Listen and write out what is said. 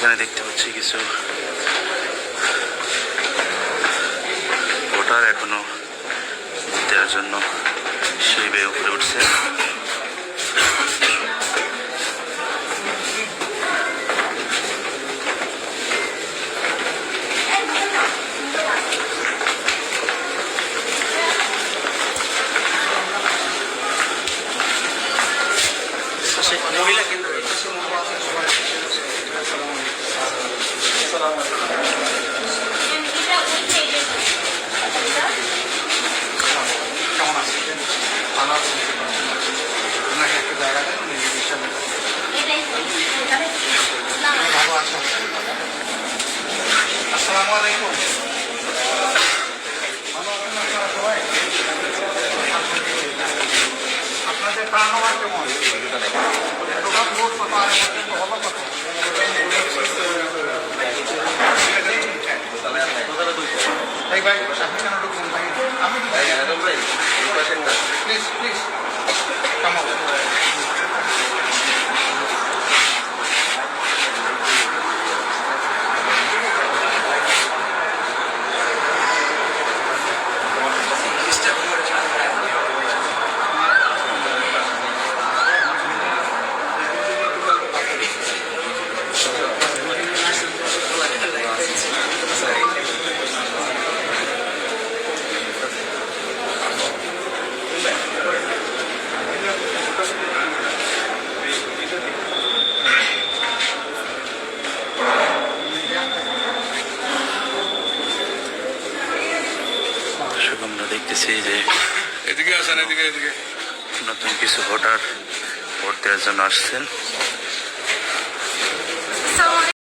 এখানে দেখতে পাচ্ছি কিছু ভোটার এখনো দেওয়ার জন্য সেই বেয়ে উপরে উঠছে। মহিলা কেন্দ্র কেমন আছে? ভালো আছে? আপনাকে একটা জায়গা দেন, ভালো আছেন? আসসালামু আলাইকুম। ভালো আছেন আপনারা সবাই? আপনাদের প্রাণ হওয়ার কেমন? টোটাল ভোট কত আগে পর্যন্ত হলো কত? ভাই ভাই আপনি কেন ঢুকবেন ভাই? আমি প্লিজ প্লিজ কাম অন। আমরা দেখতেছি যে এদিকে আসেন, এদিকে এদিকে। নতুন কিছু ভোটার ভোট দেওয়ার জন্য আসছেন।